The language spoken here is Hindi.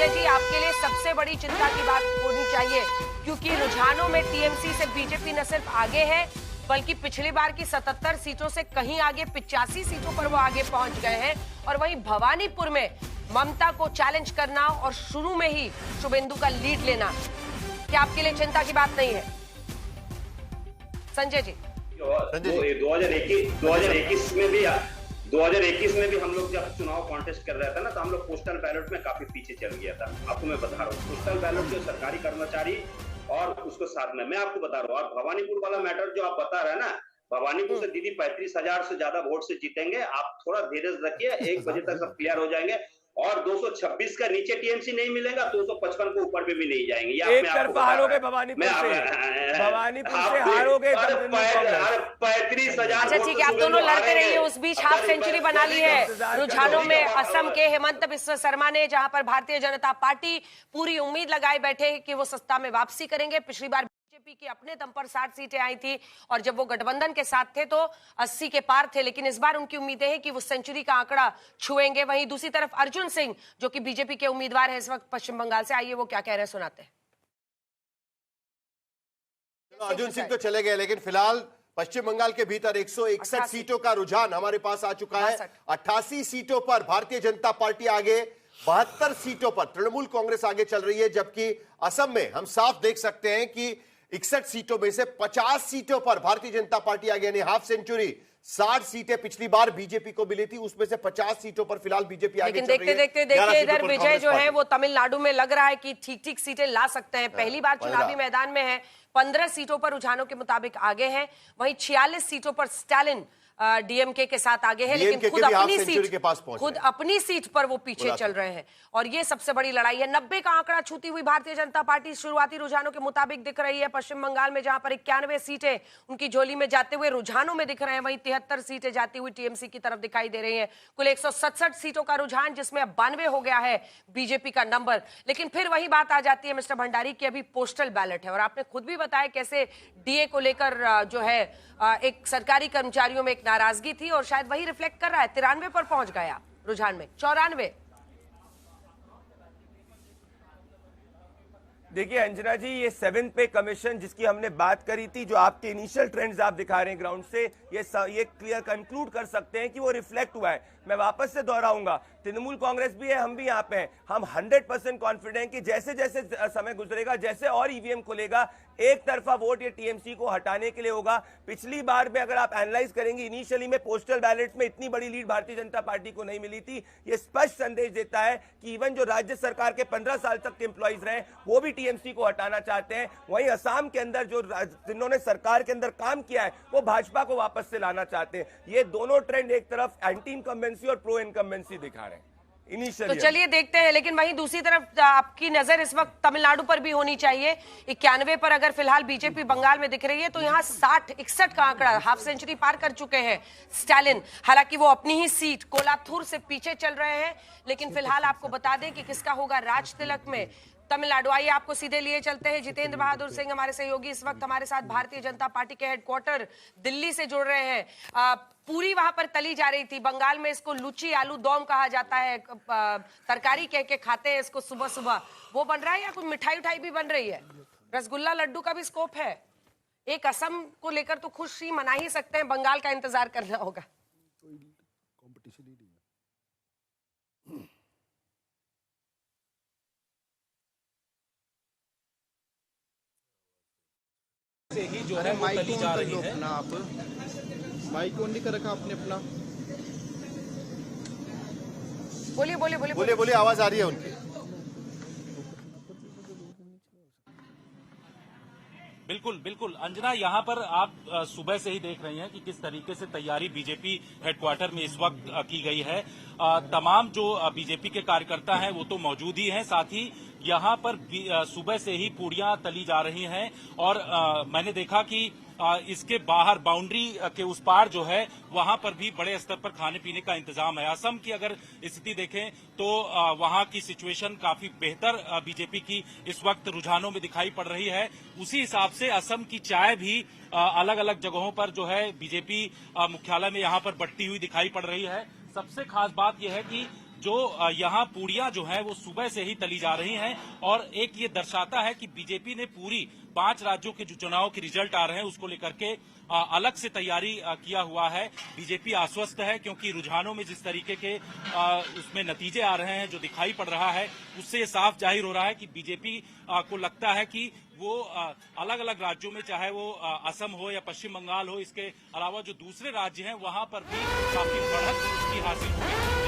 संजय जी, आपके लिए सबसे बड़ी चिंता की बात होनी चाहिए, क्योंकि रुझानों में टीएमसी से बीजेपी न सिर्फ आगे है, बल्कि पिछली बार की 77 सीटों से कहीं आगे 85 सीटों पर वो आगे पहुंच गए हैं। और वहीं भवानीपुर में ममता को चैलेंज करना और शुरू में ही शुभेंदु का लीड लेना, क्या आपके लिए चिंता की बात नहीं है? संजय जी, 2021 में भी हम लोग जब चुनाव कॉन्टेस्ट कर रहा था ना, तो हम लोग पोस्टल बैलेट में काफी पीछे चल गया था। आपको मैं बता रहा हूँ, पोस्टल बैलेट जो सरकारी कर्मचारी और उसको साथ में मैं आपको बता रहा हूँ। और भवानीपुर वाला मैटर जो आप बता रहे हैं ना, भवानीपुर से दीदी 35,000 से ज्यादा वोट से जीतेंगे। आप थोड़ा धीरज रखिए, 1 बजे तक सब क्लियर हो जाएंगे। और 226 का नीचे टीएमसी नहीं मिलेगा, 255 को ऊपर भी नहीं जाएंगे। एक तरफा हारोगे भवानीपुर से हारोगे। 35,000। अच्छा ठीक है, आप दोनों लड़ते रहिए। उस बीच हाफ सेंचुरी बना ली है रुझानों में असम के हेमंत बिस्वा शर्मा ने, जहां पर भारतीय जनता पार्टी पूरी उम्मीद लगाए बैठे कि वो सत्ता में वापसी करेंगे। पिछली बार बीजेपी की अपने दम पर 60 सीटें आई थी और जब वो गठबंधन के साथ थे तो 80 के पार थे, लेकिन इस बार उनकी उम्मीदें हैं कि वो सेंचुरी का आंकड़ा छुएंगे। वहीं दूसरी तरफ अर्जुन सिंह, जो कि बीजेपी के उम्मीदवार हैं इस वक्त पश्चिम बंगाल से, आइए वो क्या कह रहे हैं सुनाते हैं। अर्जुन सिंह तो चले गए, लेकिन फिलहाल पश्चिम बंगाल के भीतर 161 सीटों का रुझान हमारे पास आ चुका है। 88 सीटों पर भारतीय जनता पार्टी आगे, 72 सीटों पर तृणमूल कांग्रेस आगे चल रही है, जबकि असम में हम साफ देख सकते हैं कि 61 सीटों में से 50 सीटों पर भारतीय जनता पार्टी आगे, यानी हाफ सेंचुरी। 60 सीटें पिछली बार बीजेपी को मिली थी, उसमें से 50 सीटों पर फिलहाल बीजेपी आगे चल रही है। लेकिन देखते देखते इधर विजय जो है वो तमिलनाडु में लग रहा है कि ठीक सीटें ला सकते हैं। पहली बार चुनावी मैदान में है, 15 सीटों पर रुझानों के मुताबिक आगे हैं। वहीं 46 सीटों पर स्टालिन डीएमके के साथ आगे है, लेकिन खुद अपनी सीट पर वो पीछे चल रहे हैं। और ये सबसे बड़ी लड़ाई है। 90 का आंकड़ा छूती हुई भारतीय जनता पार्टी शुरुआती रुझानों के मुताबिक दिख रही है पश्चिम बंगाल में, जहां पर 91 सीटें उनकी झोली में जाते हुए रुझानों में दिख रहे हैं। वहीं 73 सीटें जाती हुई टीएमसी की तरफ दिखाई दे रही है। कुल 167 सीटों का रुझान, जिसमें अब 92 हो गया है बीजेपी का नंबर। लेकिन फिर वही बात आ जाती है मिस्टर भंडारी की, अभी पोस्टल बैलेट है। और आपने खुद भी बताया कैसे डीए को लेकर जो है एक सरकारी कर्मचारियों में एक नाराजगी थी, और शायद वही रिफ्लेक्ट कर रहा है। 93 पर पहुंच गया रुझान में, 94। देखिए अंजना जी, ये 7th पे कमीशन जिसकी हमने बात करी थी, जो आपके इनिशियल ट्रेंड्स आप दिखा रहे हैं ग्राउंड से, ये क्लियर कंक्लूड कर सकते हैं कि वो रिफ्लेक्ट हुआ है। मैं वापस से दोहराऊंगा, तृणमूल कांग्रेस भी है, हम भी यहाँ पे हैं। हम 100% कॉन्फिडेंट कि जैसे जैसे समय गुजरेगा, जैसे और ईवीएम खुलेगा, एक तरफा वोट ये टीएमसी को हटाने के लिए होगा। पिछली बार में अगर आप एनालाइज करेंगे, इनिशियली में पोस्टल बैलेट में इतनी बड़ी लीड भारतीय जनता पार्टी को नहीं मिली थी। ये स्पष्ट संदेश देता है कि इवन जो राज्य सरकार के 15 साल तक के एम्प्लॉइज रहे, वो भी टीएमसी को हटाना चाहते हैं। वहीं असम के अंदर जो जिन्होंने सरकार के अंदर काम किया है, वो भाजपा को वापस से लाना चाहते हैं। ये दोनों ट्रेंड एक तरफ एंटी इनकम्बेंसी और प्रो इनकम्बेंसी दिखा रहे हैं। तो चलिए देखते हैं। लेकिन वहीं दूसरी तरफ आपकी नजर इस वक्त तमिलनाडु पर भी होनी चाहिए। 91 पर अगर फिलहाल बीजेपी बंगाल में दिख रही है, तो यहाँ 60-61 का आंकड़ा, हाफ सेंचुरी पार कर चुके हैं स्टालिन। हालांकि वो अपनी ही सीट कोलाथूर से पीछे चल रहे हैं। लेकिन फिलहाल आपको बता दें कि किसका होगा राज तिलक में तमिलनाडु। आइए आपको सीधे लिए चलते हैं। जितेंद्र बहादुर सिंह हमारे सहयोगी इस वक्त हमारे साथ भारतीय जनता पार्टी के हेडक्वार्टर दिल्ली से जुड़ रहे हैं। पूरी वहां पर तली जा रही थी। बंगाल में इसको लुची आलू दम कहा जाता है, तरकारी कह के खाते हैं इसको सुबह सुबह। वो बन रहा है या कुछ मिठाई उठाई भी बन रही है? रसगुल्ला लड्डू का भी स्कोप है। एक असम को लेकर तो खुशी मना ही सकते हैं, बंगाल का इंतजार करना होगा। से ही जो है वो तली जा रही है। आप माइक ऑन नहीं कर रखा आपने अपना? बोलिए बोलिए बोलिए बोलिए बोलिए, आवाज आ रही है उनकी। बिल्कुल बिल्कुल अंजना, यहाँ पर आप सुबह से ही देख रही हैं कि किस तरीके से तैयारी बीजेपी हेडक्वार्टर में इस वक्त की गई है। तमाम जो बीजेपी के कार्यकर्ता हैं वो तो मौजूद ही हैं, साथ ही यहाँ पर सुबह से ही पूड़ियां तली जा रही हैं। और मैंने देखा कि इसके बाहर बाउंड्री के उस पार जो है वहां पर भी बड़े स्तर पर खाने पीने का इंतजाम है। असम की अगर स्थिति देखें तो वहां की सिचुएशन काफी बेहतर बीजेपी की इस वक्त रुझानों में दिखाई पड़ रही है। उसी हिसाब से असम की चाय भी अलग अलग जगहों पर जो है बीजेपी मुख्यालय में यहाँ पर बटती हुई दिखाई पड़ रही है। सबसे खास बात यह है कि जो यहाँ पूड़ियां जो है वो सुबह से ही तली जा रही हैं और एक ये दर्शाता है कि बीजेपी ने पूरी 5 राज्यों के जो चुनाव के रिजल्ट आ रहे हैं उसको लेकर के अलग से तैयारी किया हुआ है। बीजेपी आश्वस्त है क्योंकि रुझानों में जिस तरीके के उसमें नतीजे आ रहे हैं, जो दिखाई पड़ रहा है, उससे ये साफ जाहिर हो रहा है कि बीजेपी को लगता है कि वो अलग अलग राज्यों में, चाहे वो असम हो या पश्चिम बंगाल हो, इसके अलावा जो दूसरे राज्य हैं वहां पर भी काफी बढ़त उसकी हासिल होगी।